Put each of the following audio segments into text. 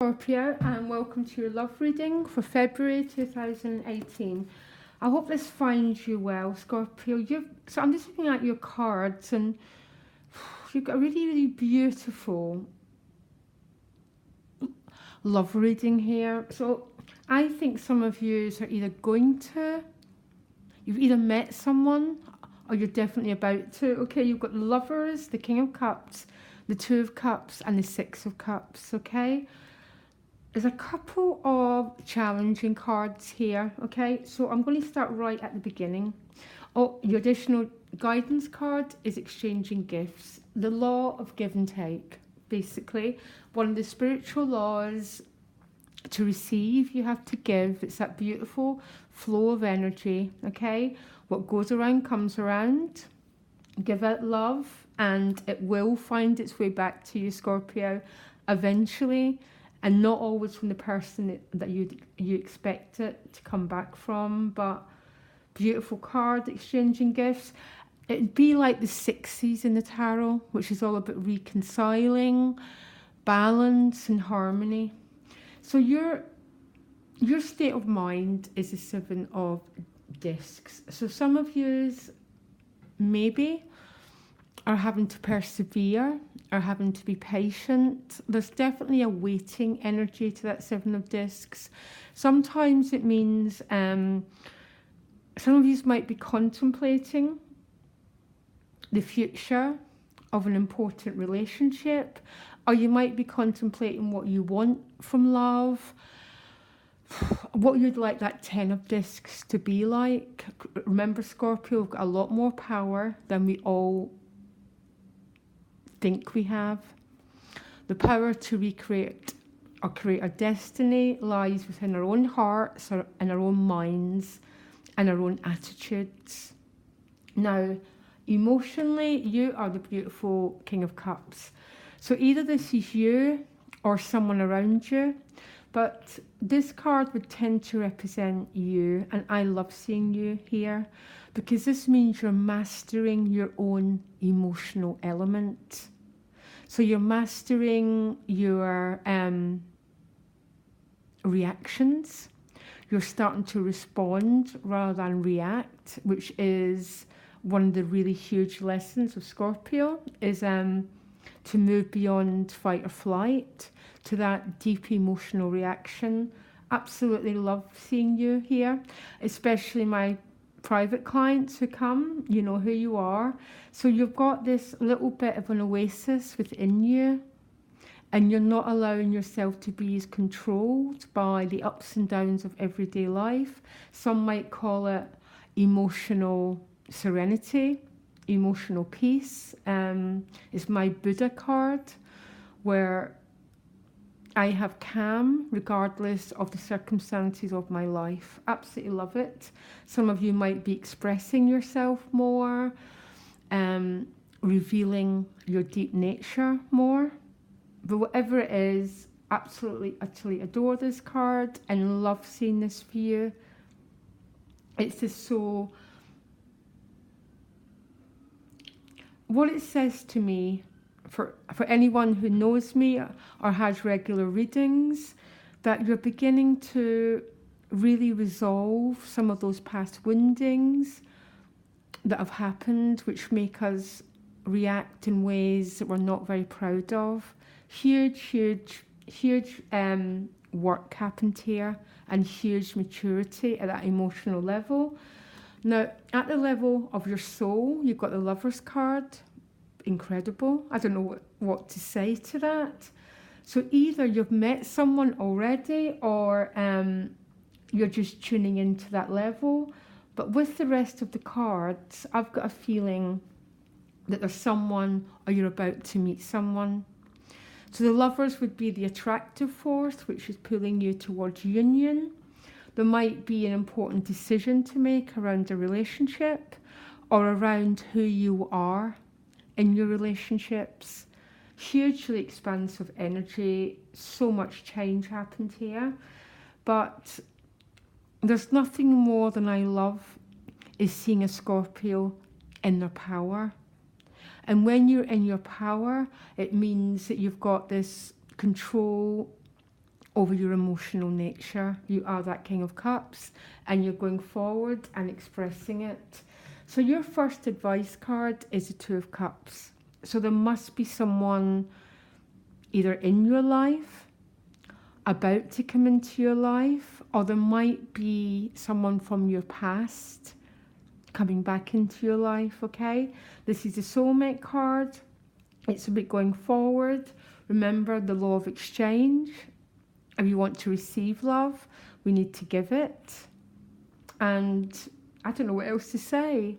Scorpio, and welcome to your love reading for February 2018. I hope this finds you well, Scorpio. So I'm just looking at your cards, and you've got a really, really beautiful love reading here. So I think some of you are either you've either met someone, or you're definitely about to. Okay, you've got the Lovers, the King of Cups, the Two of Cups, and the Six of Cups, okay? There's a couple of challenging cards here, okay? So I'm going to start right at the beginning. Oh, your additional guidance card is exchanging gifts. The law of give and take, basically. One of the spiritual laws: to receive, you have to give. It's that beautiful flow of energy, okay? What goes around comes around. Give out love, and it will find its way back to you, Scorpio, eventually. And not always from the person that you expect it to come back from, but beautiful card, exchanging gifts. It'd be like the Sixes in the tarot, which is all about reconciling, balance and harmony. So your state of mind is the Seven of Discs. So some of yous maybe are having to persevere, are having to be patient. There's definitely a waiting energy to that Seven of Discs. Sometimes it means some of you might be contemplating the future of an important relationship, or you might be contemplating what you want from love, what you'd like that Ten of Discs to be like. Remember, Scorpio, we've got a lot more power than we all think we have. The power to recreate or create our destiny lies within our own hearts and our own minds and our own attitudes. Now, emotionally, you are the beautiful King of Cups. So either this is you or someone around you, but this card would tend to represent you, and I love seeing you here because this means you're mastering your own emotional element. So you're mastering your reactions. You're starting to respond rather than react, which is one of the really huge lessons of Scorpio, is to move beyond fight or flight to that deep emotional reaction. Absolutely love seeing you here, especially my private clients who come, you know who you are. So you've got this little bit of an oasis within you, and you're not allowing yourself to be as controlled by the ups and downs of everyday life. Some might call it emotional serenity, emotional peace. It's my Buddha card, where I have calm regardless of the circumstances of my life. Absolutely love it. Some of you might be expressing yourself more, revealing your deep nature more. But whatever it is, absolutely, utterly adore this card and love seeing this for you. It's just so... What it says to me, for anyone who knows me or has regular readings, that you're beginning to really resolve some of those past woundings that have happened, which make us react in ways that we're not very proud of. Huge work happened here, and huge maturity at that emotional level. Now, at the level of your soul, you've got the Lover's card. Incredible. I don't know what to say to that. So either you've met someone already, or you're just tuning into that level. But with the rest of the cards, I've got a feeling that there's someone, or you're about to meet someone. So the Lovers would be the attractive force, which is pulling you towards union. There might be an important decision to make around a relationship, or around who you are in your relationships. Hugely expansive energy, so much change happened here. But there's nothing more than I love is seeing a Scorpio in their power. And when you're in your power, it means that you've got this control over your emotional nature. You are that King of Cups, and you're going forward and expressing it. So your first advice card is the Two of Cups. So there must be someone either in your life, about to come into your life, or there might be someone from your past coming back into your life, okay? This is the soulmate card. It's about going forward. Remember the law of exchange. If you want to receive love, we need to give it. And I don't know what else to say,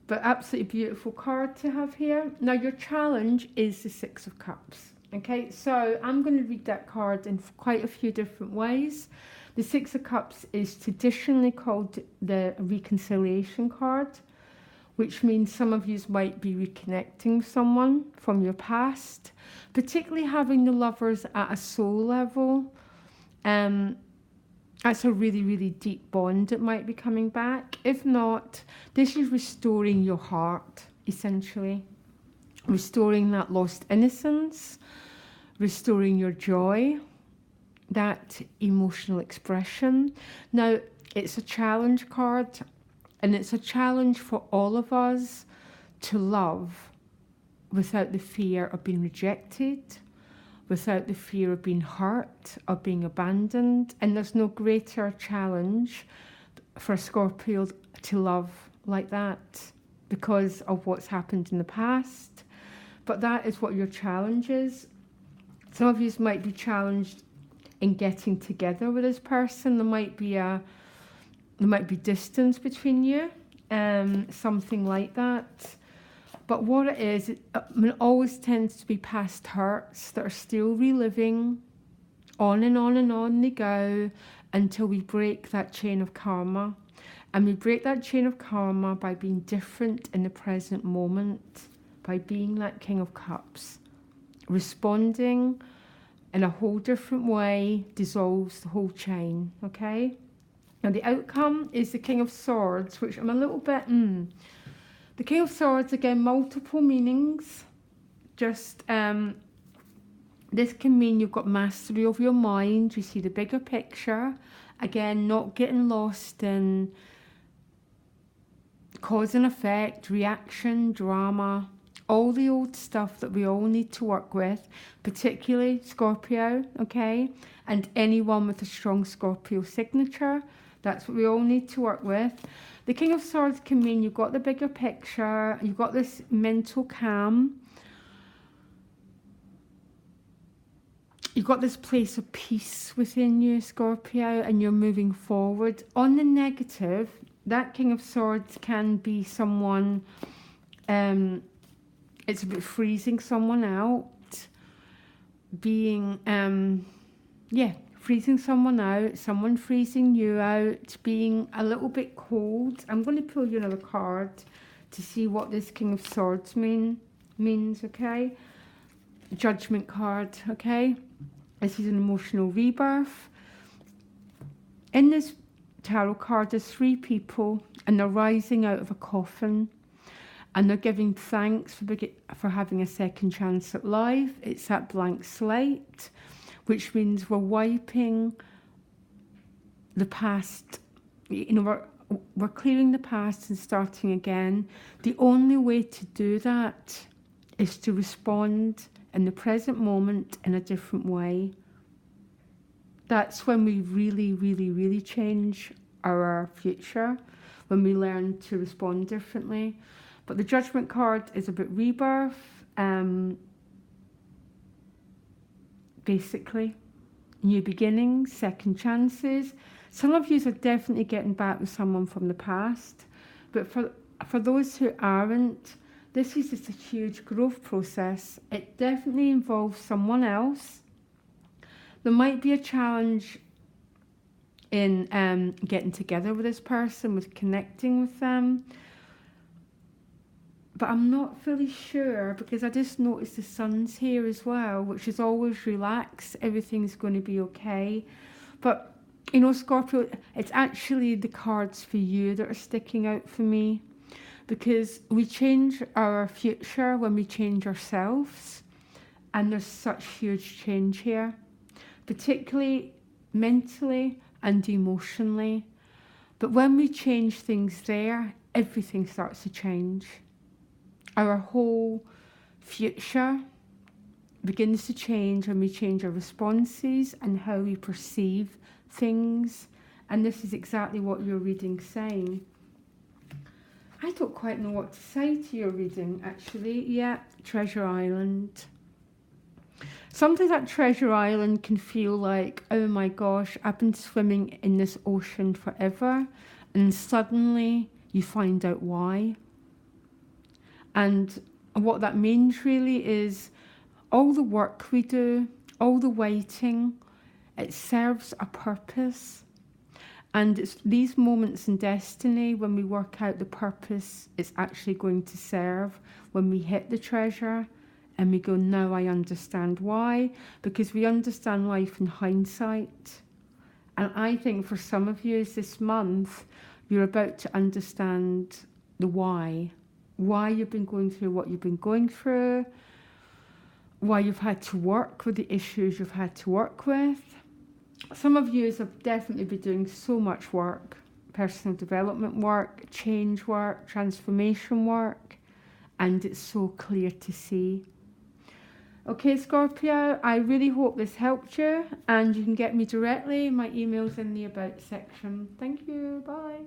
but absolutely beautiful card to have here. Now your challenge is the Six of Cups. Okay, so I'm going to read that card in quite a few different ways. The Six of Cups is traditionally called the reconciliation card, which means some of you might be reconnecting with someone from your past, particularly having the lovers at a soul level. That's a really, really deep bond that might be coming back. If not, this is restoring your heart, essentially. Restoring that lost innocence, restoring your joy, that emotional expression. Now, it's a challenge card, and it's a challenge for all of us to love without the fear of being rejected, without the fear of being hurt or being abandoned. And there's no greater challenge for a Scorpio to love like that because of what's happened in the past. But that is what your challenge is. Some of you might be challenged in getting together with this person. There might be distance between you, something like that. But what it is, it always tends to be past hurts that are still reliving. On and on and on they go until we break that chain of karma. And we break that chain of karma by being different in the present moment, by being that King of Cups. Responding in a whole different way dissolves the whole chain, okay? Now the outcome is the King of Swords, which I'm a little bit, The King of Swords, again, multiple meanings. Just, this can mean you've got mastery of your mind, you see the bigger picture. Again, not getting lost in cause and effect, reaction, drama, all the old stuff that we all need to work with, particularly Scorpio, okay? And anyone with a strong Scorpio signature, that's what we all need to work with. The King of Swords can mean you've got the bigger picture, you've got this mental calm, you've got this place of peace within you, Scorpio, and you're moving forward. On the negative, that King of Swords can be someone, it's about freezing someone out, being, freezing someone out, someone freezing you out, being a little bit cold. I'm going to pull you another card to see what this King of Swords means, okay? Judgment card, okay? This is an emotional rebirth. In this tarot card, there's 3 people, and they're rising out of a coffin, and they're giving thanks for having a second chance at life. It's that blank slate, which means we're wiping the past. You know, we're clearing the past and starting again. The only way to do that is to respond in the present moment in a different way. That's when we really, really, really change our future, when we learn to respond differently. But the Judgment card is about rebirth, basically. New beginnings, second chances. Some of you are definitely getting back with someone from the past. But for those who aren't, this is just a huge growth process. It definitely involves someone else. There might be a challenge in getting together with this person, with connecting with them. But I'm not fully sure, because I just noticed the sun's here as well, which is always relax, everything's going to be okay. But, you know, Scorpio, it's actually the cards for you that are sticking out for me, because we change our future when we change ourselves, and there's such huge change here. particularly mentally and emotionally. But when we change things there, everything starts to change. Our whole future begins to change when we change our responses and how we perceive things. And this is exactly what your reading's saying. I don't quite know what to say to your reading, actually. Yeah, Treasure Island. Sometimes at Treasure Island can feel like, oh my gosh, I've been swimming in this ocean forever, and suddenly you find out why. And what that means really is all the work we do, all the waiting, it serves a purpose. And it's these moments in destiny when we work out the purpose it's actually going to serve, when we hit the treasure and we go, now I understand why, because we understand life in hindsight. And I think for some of you this month, you're about to understand the why you've been going through what you've been going through, why you've had to work with the issues you've had to work with. Some of you have definitely been doing so much work, personal development work, change work, transformation work, and it's so clear to see. Okay, Scorpio, I really hope this helped you, and you can get me directly. My email's in the About section. Thank you. Bye.